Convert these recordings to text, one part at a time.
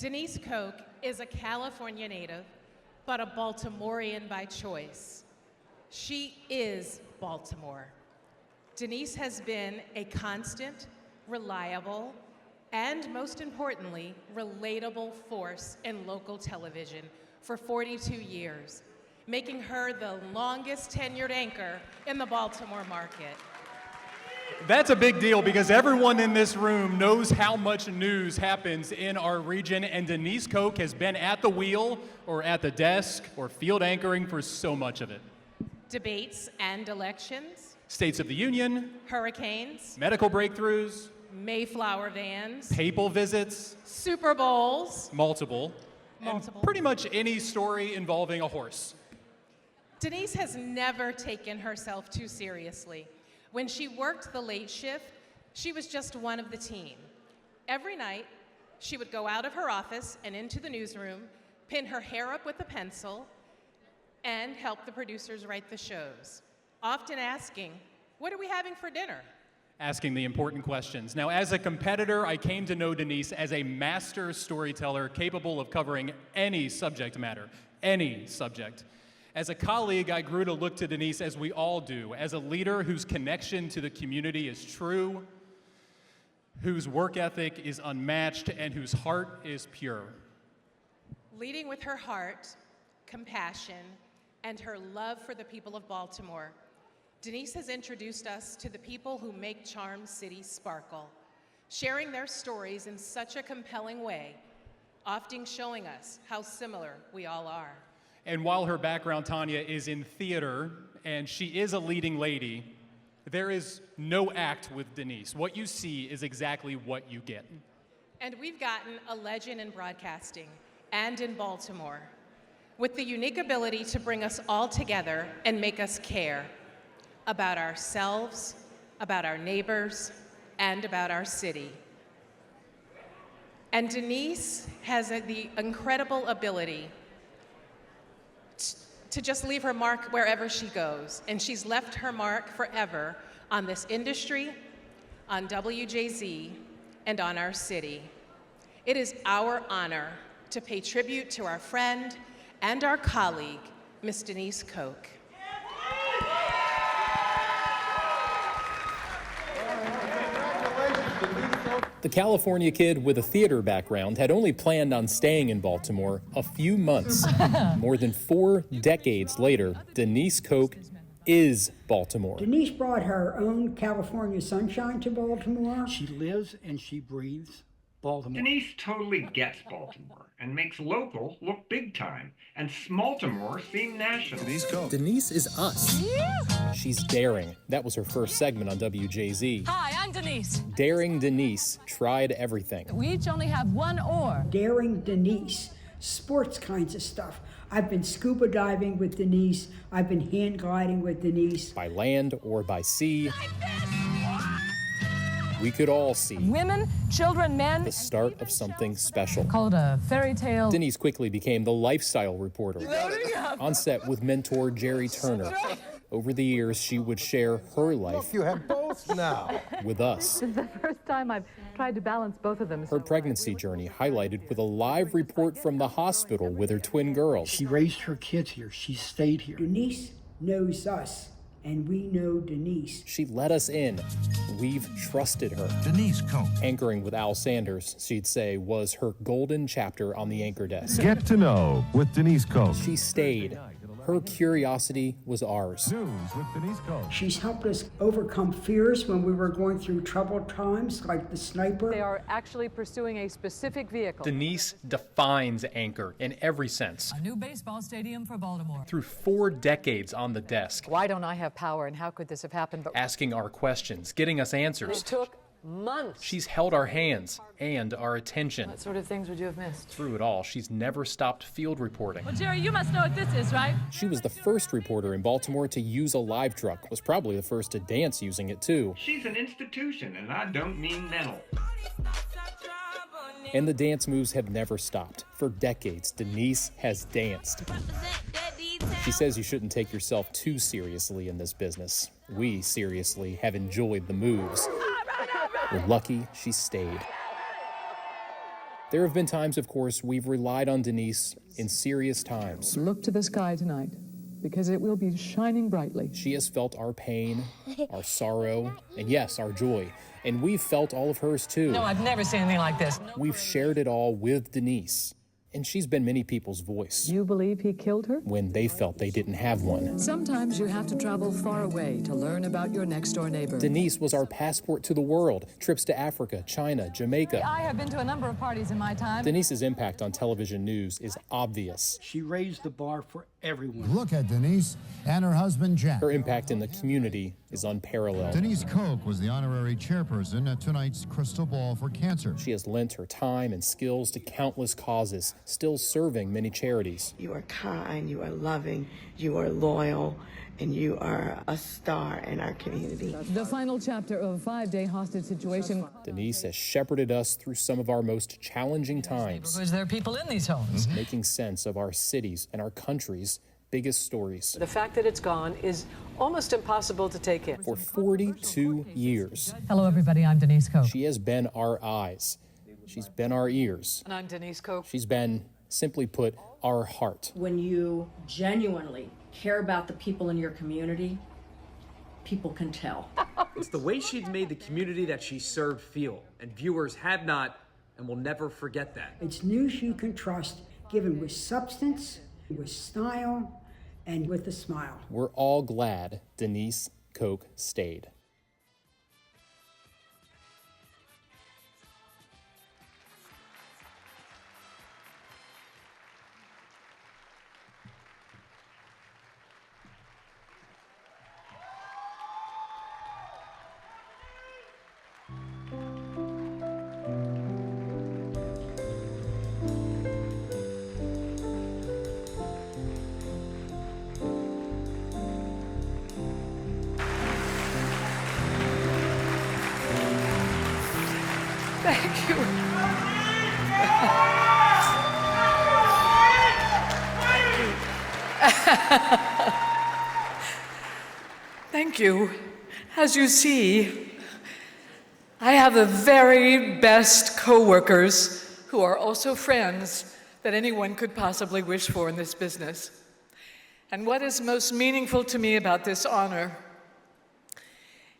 Denise Koch is a California native, but a Baltimorean by choice. She is Baltimore. Denise has been a constant, reliable, and most importantly, relatable force in local television for 42 years, making her the longest tenured anchor in the Baltimore market. That's a big deal because everyone in this room knows how much news happens in our region, and Denise Koch has been at the wheel or at the desk or field anchoring for so much of it. Debates and elections, States of the Union, hurricanes, medical breakthroughs, Mayflower vans, papal visits, Super Bowls, multiple, and pretty much any story involving a horse. Denise has never taken herself too seriously. When she worked the late shift, she was just one of the team. Every night, she would go out of her office and into the newsroom, pin her hair up with a pencil, and help the producers write the shows, often asking, "What are we having for dinner?" Asking the important questions. Now, as a competitor, I came to know Denise as a master storyteller capable of covering any subject matter, any subject. As a colleague, I grew to look to Denise, as we all do, as a leader whose connection to the community is true, whose work ethic is unmatched, and whose heart is pure. Leading with her heart, compassion, and her love for the people of Baltimore, Denise has introduced us to the people who make Charm City sparkle, sharing their stories in such a compelling way, often showing us how similar we all are. And while her background, Tanya, is in theater, and she is a leading lady, there is no act with Denise. What you see is exactly what you get. And we've gotten a legend in broadcasting and in Baltimore, with the unique ability to bring us all together and make us care about ourselves, about our neighbors, and about our city. And Denise has the incredible ability to just leave her mark wherever she goes. And she's left her mark forever on this industry, on WJZ, and on our city. It is our honor to pay tribute to our friend and our colleague, Miss Denise Koch. The California kid with a theater background had only planned on staying in Baltimore a few months. More than 4 decades later, Denise Koch is Baltimore. Denise brought her own California sunshine to Baltimore. She lives and she breathes Baltimore. Denise totally gets Baltimore and makes local look big time and Smaltimore seem national. Denise is us. Yeah. She's daring. That was her first segment on WJZ. Hi, I'm Denise. Daring Denise tried everything. We each only have one oar. Daring Denise, sports kinds of stuff. I've been scuba diving with Denise. I've been hand gliding with Denise. By land or by sea. We could all see women, children, men. The start of something special. Call it a fairy tale. Denise quickly became the lifestyle reporter. On set with mentor Jerry Turner. Over the years, she would share her life. Look, you have both now. With us. This is the first time I've tried to balance both of them. Her pregnancy journey highlighted with a live report from the hospital with her twin girls. She raised her kids here. She stayed here. Denise knows us, and we know Denise. She let us in. We've trusted her. Denise Koch. Anchoring with Al Sanders, she'd say, was her golden chapter on the anchor desk. Get to know with Denise Koch. She stayed. Her curiosity was ours. News with Denise Koch. She's helped us overcome fears when we were going through troubled times, like the sniper. They are actually pursuing a specific vehicle. Denise defines anchor in every sense. A new baseball stadium for Baltimore. Through 4 decades on the desk. Why don't I have power, and how could this have happened? But asking our questions, getting us answers. It took months. She's held our hands and our attention. What sort of things would you have missed? Through it all, she's never stopped field reporting. Well, Jerry, you must know what this is, right? She was the first reporter in Baltimore to use a live truck, was probably the first to dance using it too. She's an institution, and I don't mean mental. And the dance moves have never stopped. For decades, Denise has danced. She says you shouldn't take yourself too seriously in this business. We, seriously, have enjoyed the moves. We're lucky she stayed. There have been times, of course, we've relied on Denise in serious times. Look to the sky tonight, because it will be shining brightly. She has felt our pain, our sorrow, and yes, our joy. And we've felt all of hers too. No, I've never seen anything like this. We've shared it all with Denise. And she's been many people's voice You believe he killed her? when they felt they didn't have one. Sometimes you have to travel far away to learn about your next-door neighbor. Denise was our passport to the world. Trips to Africa, China, Jamaica. I have been to a number of parties in my time. Denise's impact on television news is obvious. She raised the bar for everyone. Look at Denise and her husband, Jack. Her impact in the community is unparalleled. Denise Koch was the honorary chairperson at tonight's Crystal Ball for Cancer. She has lent her time and skills to countless causes, still serving many charities. You are kind, you are loving, you are loyal, and you are a star in our community. The final chapter of a 5-day hostage situation. Denise has shepherded us through some of our most challenging times, There are people in these homes. making sense of our cities and our country's biggest stories. The fact that it's gone is almost impossible to take in. For 42 years, Hello, everybody. I'm Denise Koch. she has been our eyes. She's been our ears. And I'm Denise Koch. She's been, simply put, our heart. When you genuinely care about the people in your community, people can tell. It's the way she's made the community that she served feel, and viewers have not and will never forget that. It's news you can trust, given with substance, with style, and with a smile. We're all glad Denise Koch stayed. Thank you. Thank you. As you see, I have the very best co-workers who are also friends that anyone could possibly wish for in this business. And what is most meaningful to me about this honor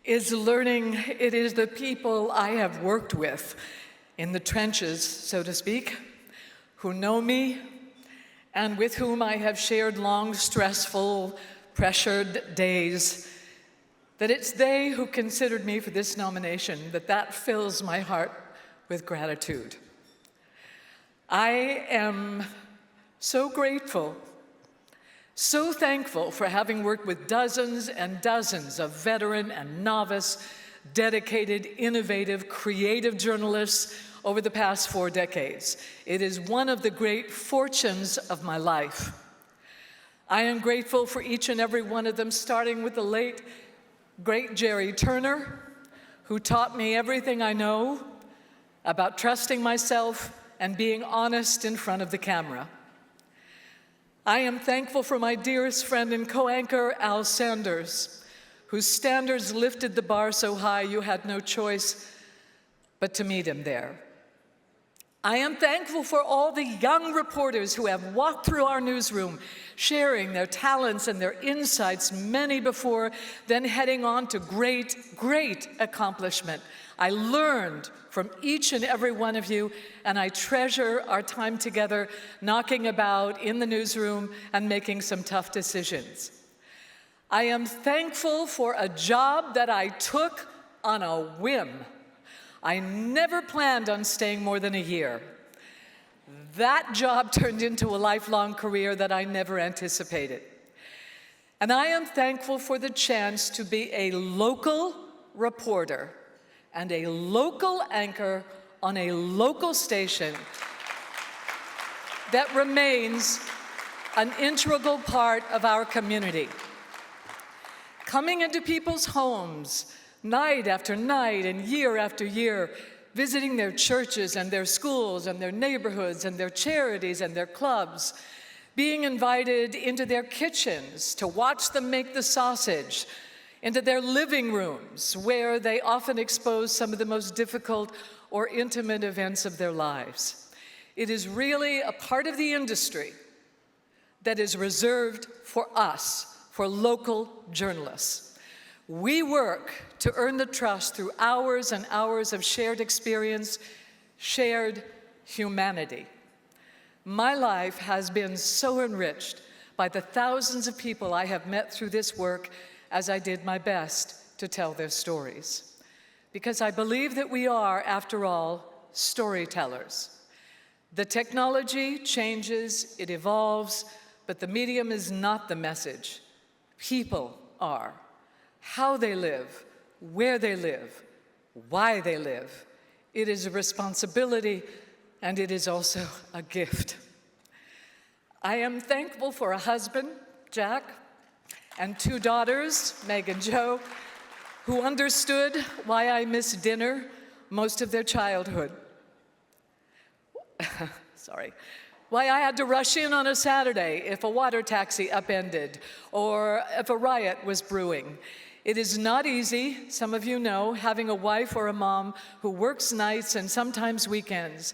is learning it is the people I have worked with in the trenches, so to speak, who know me and with whom I have shared long, stressful, pressured days, that it's they who considered me for this nomination, that fills my heart with gratitude. I am so grateful, so thankful for having worked with dozens and dozens of veteran and novice, dedicated, innovative, creative journalists over the past 4 decades. It is one of the great fortunes of my life. I am grateful for each and every one of them, starting with the late, great Jerry Turner, who taught me everything I know about trusting myself and being honest in front of the camera. I am thankful for my dearest friend and co-anchor, Al Sanders, whose standards lifted the bar so high you had no choice but to meet him there. I am thankful for all the young reporters who have walked through our newsroom, sharing their talents and their insights, many before then heading on to great, great accomplishment. I learned from each and every one of you, and I treasure our time together, knocking about in the newsroom and making some tough decisions. I am thankful for a job that I took on a whim. I never planned on staying more than a year. That job turned into a lifelong career that I never anticipated. And I am thankful for the chance to be a local reporter and a local anchor on a local station that remains an integral part of our community. Coming into people's homes night after night and year after year, visiting their churches and their schools and their neighborhoods and their charities and their clubs, being invited into their kitchens to watch them make the sausage, into their living rooms where they often expose some of the most difficult or intimate events of their lives. It is really a part of the industry that is reserved for us, for local journalists. We work to earn the trust through hours and hours of shared experience, shared humanity. My life has been so enriched by the thousands of people I have met through this work as I did my best to tell their stories. Because I believe that we are, after all, storytellers. The technology changes, it evolves, but the medium is not the message. People are. How they live, where they live, why they live. It is a responsibility, and it is also a gift. I am thankful for a husband, Jack, and 2 daughters, Meg and Jo, who understood why I missed dinner most of their childhood. Sorry. Why I had to rush in on a Saturday if a water taxi upended or if a riot was brewing. It is not easy, some of you know, having a wife or a mom who works nights and sometimes weekends,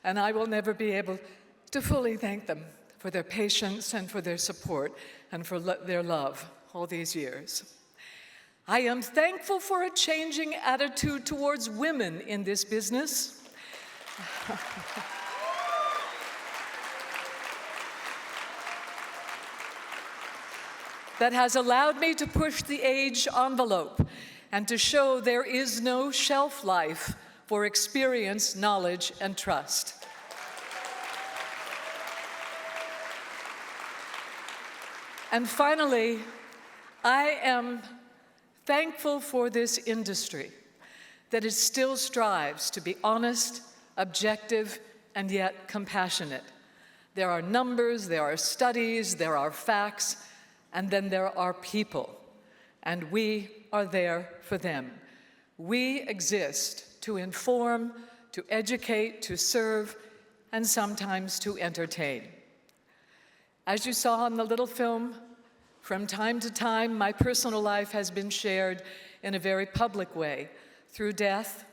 and I will never be able to fully thank them for their patience and for their support and for their love all these years. I am thankful for a changing attitude towards women in this business. That has allowed me to push the age envelope and to show there is no shelf life for experience, knowledge, and trust. And finally, I am thankful for this industry that it still strives to be honest, objective, and yet compassionate. There are numbers, there are studies, there are facts, and then there are people, and we are there for them. We exist to inform, to educate, to serve, and sometimes to entertain. As you saw in the little film, from time to time, my personal life has been shared in a very public way, through death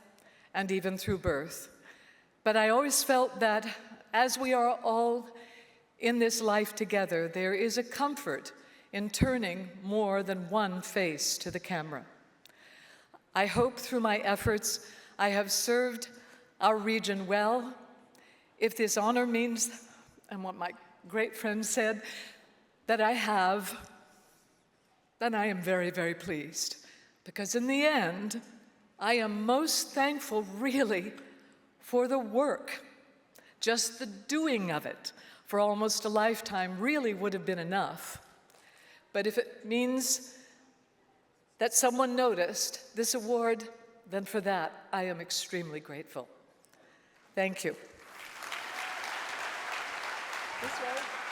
and even through birth. But I always felt that as we are all in this life together, there is a comfort in turning more than one face to the camera. I hope through my efforts I have served our region well. If this honor means, and what my great friend said, that I have, then I am very, very pleased. Because in the end, I am most thankful really for the work. Just the doing of it for almost a lifetime really would have been enough. But if it means that someone noticed this award, then for that, I am extremely grateful. Thank you. This way.